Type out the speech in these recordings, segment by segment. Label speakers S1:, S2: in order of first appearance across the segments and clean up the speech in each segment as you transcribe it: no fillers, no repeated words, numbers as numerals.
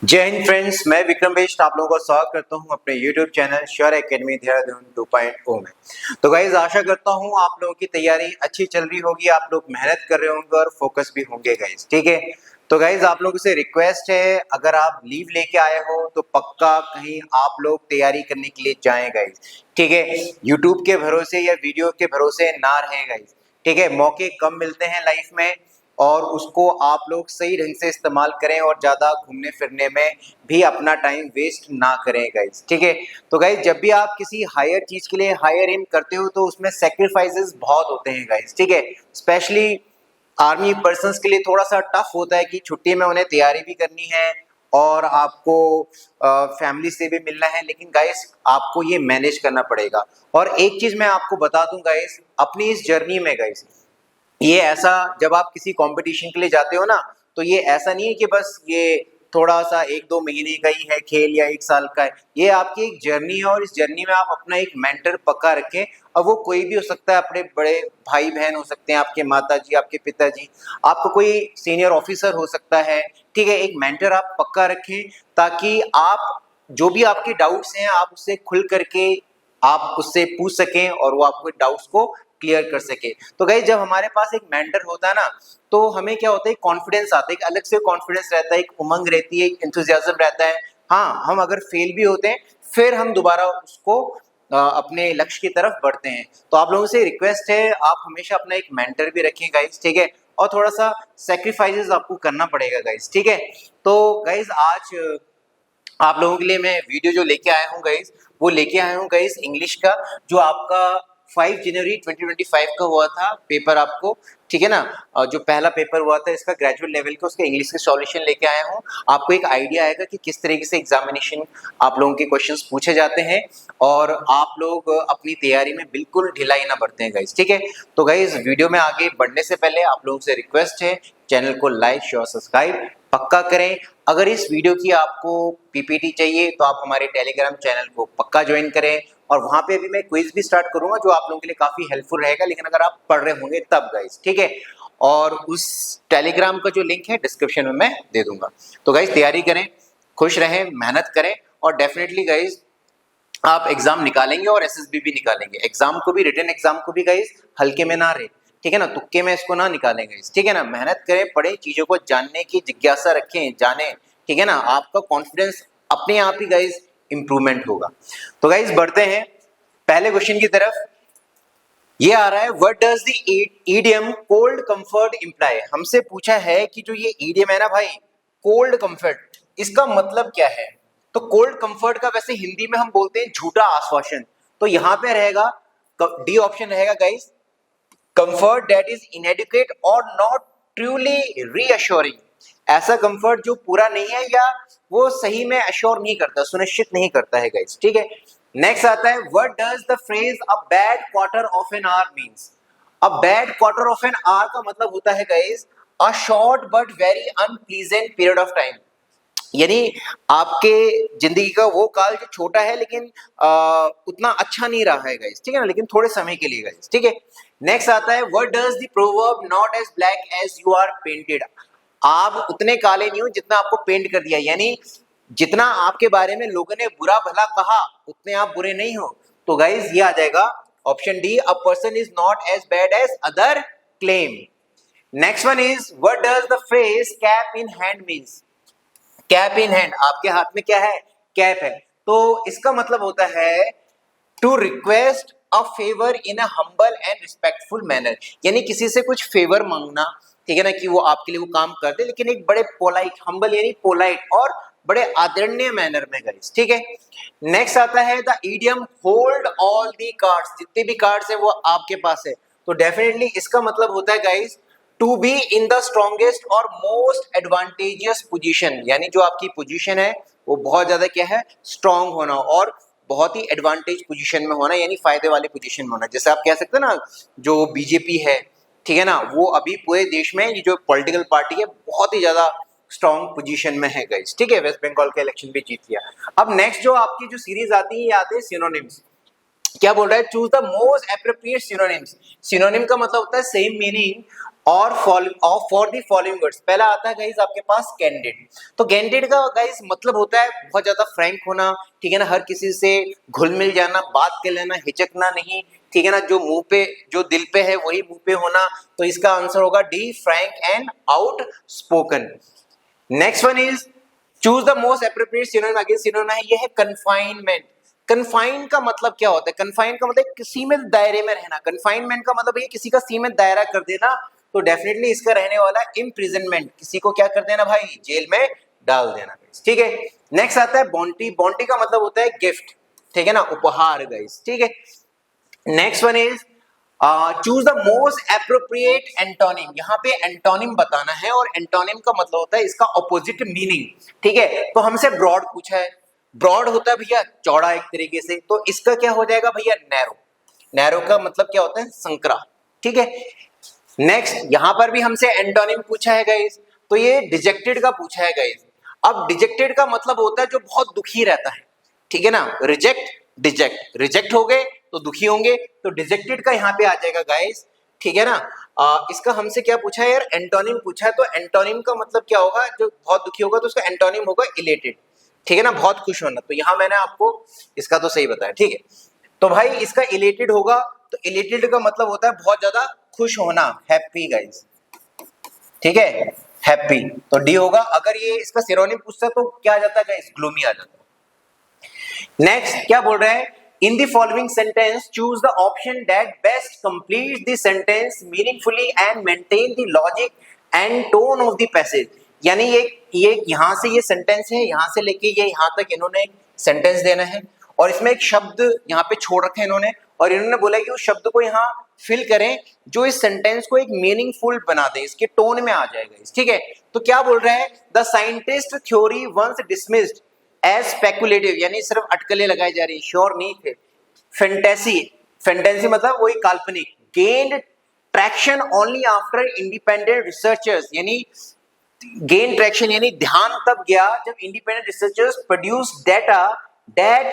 S1: जय हिंद फ्रेंड्स, मैं विक्रम बेस्ट आप लोगों का स्वागत करता हूं अपने YouTube channel sure academy Dehradun 2.0 में। तो गाइज आशा करता हूं आप लोगों की तैयारी अच्छी चल रही होगी, आप लोग मेहनत कर रहे होंगे और फोकस भी होंगे गाइज। ठीक है, तो गाइज आप लोगों से रिक्वेस्ट है, अगर आप लीव लेके आए हो तो पक्का कहीं आप लोग तैयारी करने के लिए जाएं गाइज। ठीक है, यूट्यूब के भरोसे या वीडियो के भरोसे ना रहें गाइज। ठीक है, मौके कम मिलते हैं लाइफ में और उसको आप लोग सही ढंग से इस्तेमाल करें और ज़्यादा घूमने फिरने में भी अपना टाइम वेस्ट ना करें गाइज। ठीक है, तो गाइज जब भी आप किसी हायर चीज़ के लिए हायर एम करते हो तो उसमें सेक्रीफाइसेस बहुत होते हैं गाइज। ठीक है, स्पेशली आर्मी पर्सन्स के लिए थोड़ा सा टफ होता है कि छुट्टी में उन्हें तैयारी भी करनी है और आपको फैमिली से भी मिलना है, लेकिन गाइस आपको ये मैनेज करना पड़ेगा। और एक चीज मैं आपको बता दूं गाइस, अपनी इस जर्नी में गाइस, ये ऐसा जब आप किसी कंपटीशन के लिए जाते हो ना, तो ये ऐसा नहीं है कि बस ये थोड़ा सा एक दो महीने का ही है खेल या एक साल का है। ये आपकी एक जर्नी है और इस जर्नी में आप अपना एक मेंटर पक्का रखें। अब वो कोई भी हो सकता है, अपने बड़े भाई बहन हो सकते हैं, आपके माता जी, आपके पिताजी, आपको कोई सीनियर ऑफिसर हो सकता है। ठीक है, एक मेंटर आप पक्का रखें ताकि आप जो भी आपके डाउट्स हैं आप उससे खुल करके आप उससे पूछ सकें और वो आपको डाउट्स को क्लियर कर सके। तो गाइस जब हमारे पास एक मेंटर होता है ना, तो हमें क्या होता है, कॉन्फिडेंस आता है, एक अलग से कॉन्फिडेंस रहता है, एक उमंग रहती है, एक एंथुसियाज्म रहता है। हाँ, हम अगर फेल भी होते हैं फिर हम दोबारा उसको अपने लक्ष्य की तरफ बढ़ते हैं। तो आप लोगों से रिक्वेस्ट है, आप हमेशा अपना एक मेंटर भी रखें गाइस। ठीक है, और थोड़ा सा सेक्रीफाइसेस आपको करना पड़ेगा गाइस। ठीक है, तो गाइस आज आप लोगों के लिए मैं वीडियो जो लेके आया हूँ गाइस, वो लेके आया हूँ गाइस इंग्लिश का, जो आपका 5 जनवरी 2025 का हुआ था पेपर आपको। ठीक है ना, जो पहला पेपर हुआ था इसका ग्रेजुएट लेवल का, उसके इंग्लिश के सॉल्यूशन लेके आया हूँ। आपको एक आइडिया आएगा कि किस तरीके से एग्जामिनेशन आप लोगों के क्वेश्चंस पूछे जाते हैं और आप लोग अपनी तैयारी में बिल्कुल ढिलाई ना बरतें गाइस। ठीक है, तो गाइस वीडियो में आगे बढ़ने से पहले आप लोगों से रिक्वेस्ट है, चैनल को लाइक शेयर सब्सक्राइब पक्का करें। अगर इस वीडियो की आपको पीपीटी चाहिए तो आप हमारे टेलीग्राम चैनल को पक्का ज्वाइन करें और वहां पे अभी मैं क्विज भी स्टार्ट करूंगा जो आप लोगों के लिए काफी हेल्पफुल रहेगा, लेकिन अगर आप पढ़ रहे होंगे तब गाइस। ठीक है, और उस टेलीग्राम का जो लिंक है डिस्क्रिप्शन में मैं दे दूंगा। तो गाइस तैयारी करें, खुश रहें, मेहनत करें और डेफिनेटली गाइस आप एग्जाम निकालेंगे और एसएसबी भी निकालेंगे। एग्जाम को भी, रिटन एग्जाम को भी गाइस हल्के में ना रहे। ठीक है ना, तुक्के में इसको ना निकालेंगे। ठीक है ना, मेहनत करें, पढ़ें, चीजों को जानने की जिज्ञासा रखें, जाने। ठीक है ना, आपका कॉन्फिडेंस अपने आप ही गाइस इंप्रूवमेंट होगा। तो गाइस बढ़ते हैं पहले क्वेश्चन की तरफ। ये आ रहा है, what does the idiom cold comfort imply. हमसे पूछा है कि जो ये ईडियम है ना भाई, कोल्ड कंफर्ट, इसका मतलब क्या है। तो कोल्ड कंफर्ट का वैसे हिंदी में हम बोलते हैं झूठा आश्वासन। तो यहां पे रहेगा डी ऑप्शन रहेगा गाइस, कंफर्ट दैट इज इनएडिक्वेट और नॉट ट्रूली रीअश्योरिंग। ऐसा कंफर्ट जो पूरा नहीं है या वो सही में अश्योर नहीं करता, सुनिश्चित नहीं करता है गाइस। ठीक है, नेक्स्ट आता है, what does the phrase a bad quarter of an hour means. A bad quarter of an hour का मतलब होता है guys a short but very unpleasant period of time. यानी आपके जिंदगी का वो काल जो छोटा है लेकिन उतना अच्छा नहीं रहा है गाइस। ठीक है ना, लेकिन थोड़े समय के लिए गाइस। ठीक है, नेक्स्ट आता है, what does the proverb not as black as you are painted. आप उतने काले नहीं हो जितना आपको पेंट कर दिया, यानी जितना आपके बारे में लोगों ने बुरा भला कहा उतने आप बुरे नहीं हो। तो गाइस ये आ जाएगा option D, a person is not as bad as other claim. Next one is, what does the phrase cap in hand means. Cap in hand, आपके हाथ में क्या है, कैप है। तो इसका मतलब होता है to request a favour in a humble and respectful manner, यानी किसी से कुछ फेवर मांगना। ठीक है ना, कि वो आपके लिए वो काम कर दे लेकिन एक बड़े पोलाइट, हम्बल यानी पोलाइट और बड़े आदरणीय मैनर में गाइस। ठीक है, नेक्स्ट आता है the idiom hold all the cards, जितने भी कार्ड्स है वो आपके पास है। तो डेफिनेटली इसका मतलब होता है guys to be in the strongest और मोस्ट एडवांटेजियस पोजीशन, यानी जो आपकी पोजीशन है वो बहुत ज्यादा क्या है, स्ट्रांग होना और बहुत ही एडवांटेज पोजीशन में होना, यानी फायदे वाले पोजीशन में होना। जैसे आप कह सकते हैं ना, जो बीजेपी है, ठीक है ना, वो अभी पूरे देश में ये जो पॉलिटिकल पार्टी है बहुत ही ज्यादा स्ट्रॉन्ग पोजीशन में है गाइस। ठीक है, वेस्ट बंगाल का इलेक्शन भी जीत लिया। अब नेक्स्ट जो आपकी जो सीरीज आती है ये आते हैं सिनोनिम्स। क्या बोल रहा है, choose the most appropriate synonyms. Synonym का मतलब होता है सेम मीनिंग और फॉर द फॉलोइंग वर्ड्स। पहला आता है गाइस आपके पास कैंडिड। तो कैंडिड का गाइस मतलब होता है बहुत ज्यादा फ्रैंक होना, ठीक है ना, हर किसी से घुल मिल जाना, बात कर लेना, हिचकना नहीं, ठीक है ना, जो मुंह पे जो दिल पे है वही मुंह पे होना। तो इसका आंसर होगा D, Frank and out spoken. Next one is choose the most appropriate synonym. Again synonym है, ये है कन्फाइनमेंट। कन्फाइन का मतलब क्या होता है? कन्फाइन का मतलब किसी सीमित दायरे में रहना। कन्फाइनमेंट का मतलब ये किसी का सीमित दायरा कर देना। तो डेफिनेटली इसका रहने वाला इम्प्रिजनमेंट, किसी को क्या कर देना भाई, जेल में डाल देना। ठीक है। नेक्स्ट आता है बॉन्टी। बॉन्टी का मतलब होता है गिफ्ट, ठीक है ना, उपहार गाइस, ठीक है। Next one is choose the most appropriate antonym. यहाँ पे एंटोनिम बताना है और एंटोनिम का मतलब होता है इसका ऑपोजिट मीनिंग, ठीक है। तो हमसे ब्रॉड पूछा है, ब्रॉड होता है भैया चौड़ा एक तरीके से, तो इसका क्या हो जाएगा भैया, नैरो। नैरो का मतलब क्या होता है, संकरा, ठीक है। नेक्स्ट यहां पर भी हमसे एंटोनिम पूछा है गाइस, तो ये डिजेक्टेड का पूछा है गाइस। अब डिजेक्टेड का मतलब होता है जो बहुत दुखी रहता है, ठीक है ना, रिजेक्ट डिजेक्ट, रिजेक्ट हो गए तो दुखी होंगे, तो डिजेक्टेड का यहाँ पे आ जाएगा गाइस, ठीक है ना। इसका हमसे क्या पूछा है यार, एंटोनिम पूछा है, तो एंटोनिम का मतलब क्या होगा, जो बहुत दुखी होगा तो उसका एंटोनिम होगा इलेटेड, ठीक है ना, बहुत खुश होना। तो यहाँ मैंने आपको इसका तो सही बताया, ठीक है। तो भाई इसका इलेटेड होगा, तो इलेटेड का मतलब होता है बहुत ज्यादा खुश होना, हैप्पी गाइस, ठीक है, हैप्पी। तो डी होगा। अगर ये इसका सिरोनिम पूछता तो क्या आ जाता है गाइस, ग्लूमी आ जाता है। नेक्स्ट क्या बोल रहे हैं, in the following sentence choose the option that best complete the sentence meaningfully and maintain the logic and tone of the passage. यानी ये यहां से ये सेंटेंस है, यहां से लेके ये यहां तक इन्होंने सेंटेंस देना है, और इसमें एक शब्द यहाँ पे छोड़ रखे इन्होंने, और इन्होंने बोला कि उस शब्द को यहाँ फिल करें जो इस सेंटेंस को एक मीनिंगफुल बना दे, इसके टोन में आ जाएगा, ठीक है। तो क्या बोल रहे हैं, the scientist theory once dismissed as speculative, यानी सिर्फ अटकलें लगाई जा रही, श्योर नहीं थे। फैंटेसी, फैंटेसी मतलब वही काल्पनिक। Gained traction only after independent researchers, यानी गेन ट्रैक्शन यानी ध्यान तब गया जब independent researchers produce data that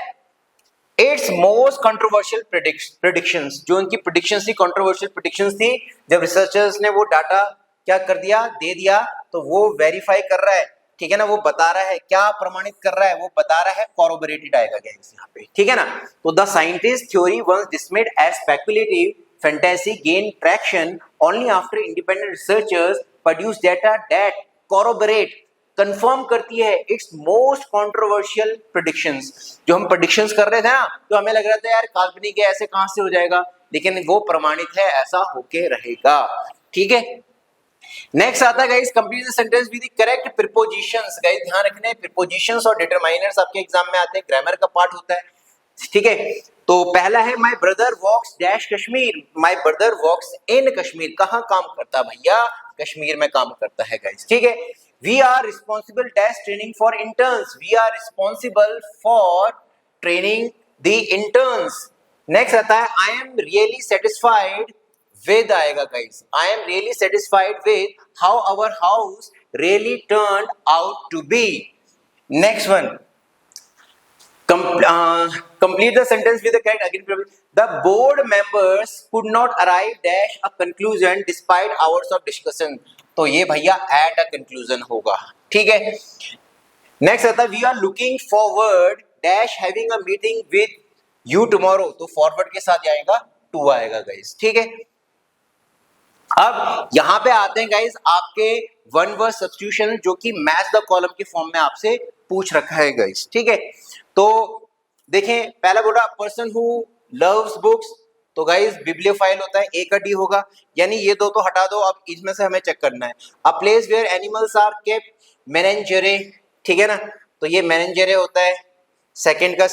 S1: it's most controversial predictions, जो उनकी प्रेडिक्शंस थी, कंट्रोवर्शियल प्रेडिक्शंस थी, जब रिसर्चर्स ने वो डाटा क्या कर दिया, दे दिया, तो वो वेरीफाई कर रहा है, ठीक है ना, वो बता रहा है, क्या प्रमाणित कर रहा है, वो बता रहा है, कॉरोबोरेटेड आएगा गाइस यहाँ पे, ठीक है ना। तो the scientist theory was dismissed as speculative fantasy gain traction only after independent researchers produce data that corroborate, confirm करती है इट्स मोस्ट कंट्रोवर्शियल प्रेडिक्शंस। जो हम प्रेडिक्शंस कर रहे थे ना, तो हमें लग रहा था यार काल्पनिक है, ऐसे कहां से हो जाएगा, लेकिन वो प्रमाणित है, ऐसा होके रहेगा, ठीक है। नेक्स्ट आता है guys, complete the sentence with the correct prepositions. Guys ध्यान रखना है, प्रीपोजिशंस और डिटरमाइनर्स आपके एग्जाम में आते हैं, ग्रामर का पार्ट होता है, ठीक है। तो पहला है my brother walks dash Kashmir, my brother walks in Kashmir, कहां काम करता भैया, कश्मीर में काम करता है गाइस, ठीक है। We are responsible dash training for interns, we are responsible for training the interns. Next आता है I am really satisfied with आएगा guys, I am really satisfied with how our house really turned out to be. Next one, complete the sentence with the correct again. The board members could not arrive dash a conclusion despite hours of discussion. तो ये भैया at a conclusion होगा, ठीक है। Next आता है we are looking forward dash having a meeting with you tomorrow, तो forward के साथ आएगा टू आएगा गाइस, ठीक है। अब यहां पे आते हैं गाइस आपके वन वर्ड सब्स्टिट्यूशन, जो कि मैच द कॉलम के फॉर्म में आपसे पूछ रखा है गाइस, ठीक है। तो देखें, पहला बोला पर्सन हु लव्स बुक्स, तो गाइस बिब्लियोफाइल होता है, ए का डी होगा, यानी ये दो तो हटा दो, अब इसमें से हमें चेक करना है। A place where animals are kept, menagerie, ठीक है ना, तो ये मेनेंजरे होता है। सेकंड का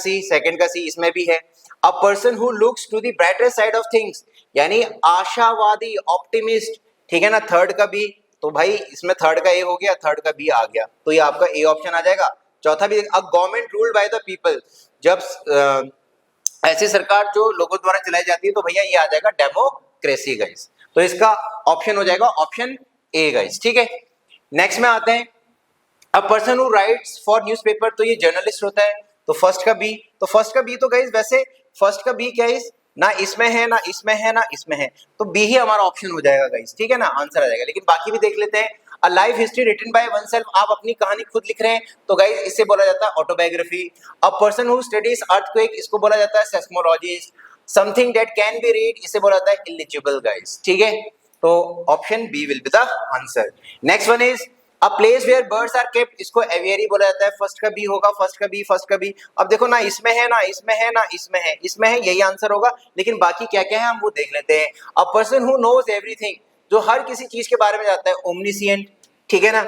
S1: सी इसमें भी है। A person who looks to the brighter side of things, यानी आशावादी, ऑप्टिमिस्ट, ठीक है ना। थर्ड का बी, तो भाई इसमें थर्ड का ए हो गया, थर्ड का बी आ गया, तो ये आपका ए ऑप्शन आ जाएगा। चौथा भी, a government ruled by the people, जब ऐसी सरकार जो लोगों द्वारा चलाई जाती है, तो भैया ये आ जाएगा डेमोक्रेसी गाइस, तो इसका ऑप्शन हो जाएगा ऑप्शन ए गाइस, ठीक है। नेक्स्ट में आते हैं, a person who rights for newspaper, तो ये जर्नलिस्ट होता है, तो फर्स्ट का बी, तो फर्स्ट का बी तो गाइस वैसे फर्स्ट का बी क्या है, ना इसमें है ना इसमें है ना इसमें है, तो बी ही हमारा ऑप्शन हो जाएगा गाइस, ठीक है ना, आंसर आ जाएगा। लेकिन बाकी भी देख लेते हैं। A life history written by oneself, आप अपनी कहानी खुद लिख रहे हैं तो गाइस इसे बोला जाता है autobiography. A person who studies earthquake, इसको बोला जाता है seismologist. Something that can be read, इसे बोला जाता है इलिजिबल गाइस, ठीक है। तो option B will be the answer. Next one is a place where birds are kept, इसको एवियरी बोला जाता है। फर्स्ट का बी होगा, फर्स्ट का बी, फर्स्ट का बी। अब देखो ना इसमें है ना इसमें है ना इसमें है, इसमें है, यही आंसर होगा। लेकिन बाकी क्या क्या है हम वो देख लेते हैं। A person who knows everything, जो हर किसी चीज के बारे में जानता है, ओमनिसिएंट, ठीक है ना।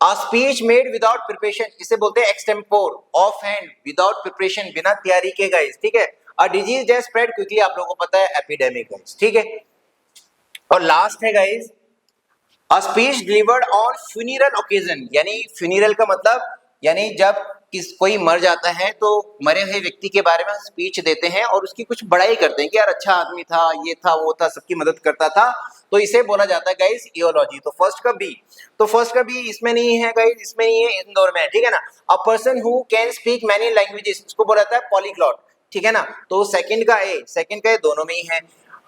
S1: A speech made without preparation, इसे बोलते हैं extempore, of hand, without preparation, बिना तैयारी के गाइस, ठीक है। A disease that spread quickly, आप लोगों को पता है एपिडेमिक गाइस, ठीक है। और लास्ट है guys a speech delivered on funeral occasion, यानी फ्यूनिरल का मतलब यानी जब कोई मर जाता है तो मरे हुए व्यक्ति के बारे में स्पीच देते हैं और उसकी कुछ बड़ाई करते हैं कि यार अच्छा आदमी था, ये था, वो था, सबकी मदद करता था, तो इसे बोला जाता है गाइस इयोलॉजी। तो फर्स्ट का बी, तो फर्स्ट का बी इसमें नहीं है गाइस, इसमें नहीं है, इंदौर में है, ठीक है ना। अ person who can speak many languages, इसको बोला जाता है पॉलीग्लॉट, ठीक है ना। तो सेकंड का ए, सेकंड का ए, दोनों में ही है।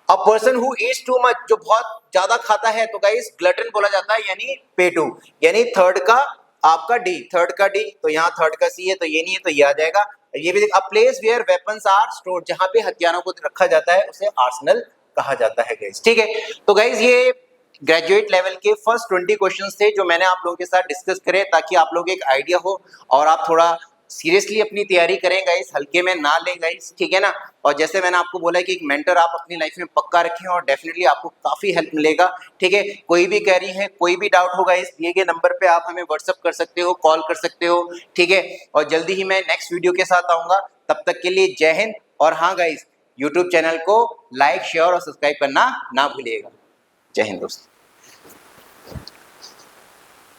S1: A person who Yeats too much, जो बहुत ज्यादा खाता है, तो गाइस ग्लटन बोला जाता है, यानी पेटू। यानी थर्ड का आपका डी, थर्ड का डी, तो यहाँ थर्ड का सी है, तो ये नहीं है, तो ये आ जाएगा। ये भी a place where weapons are stored, जहां पे हथियारों को रखा जाता है उसे आर्सेनल कहा जाता है गाइस, ठीक है। तो गाइस ये ग्रेजुएट लेवल के फर्स्ट 20 क्वेश्चंस थे जो मैंने आप लोगों के साथ डिस्कस करे, ताकि आप लोग एक आइडिया हो और आप थोड़ा सीरियसली अपनी तैयारी करें गाइस, हल्के में ना लें गाइस, ठीक है ना। और जैसे मैंने आपको बोला है कि एक मेंटर आप अपनी लाइफ में पक्का रखें और डेफिनेटली आपको काफी हेल्प मिलेगा, ठीक है। कोई भी क्वेरी है, कोई भी डाउट होगा, इस दिए गए नंबर पे आप हमें व्हाट्सअप कर सकते हो, कॉल कर सकते हो, ठीक है। और जल्दी ही मैं नेक्स्ट वीडियो के साथ आऊंगा, तब तक के लिए जय हिंद। और हाँ गाइस, यूट्यूब चैनल को लाइक, शेयर और सब्सक्राइब करना ना भूलिएगा। जय हिंद दोस्तों।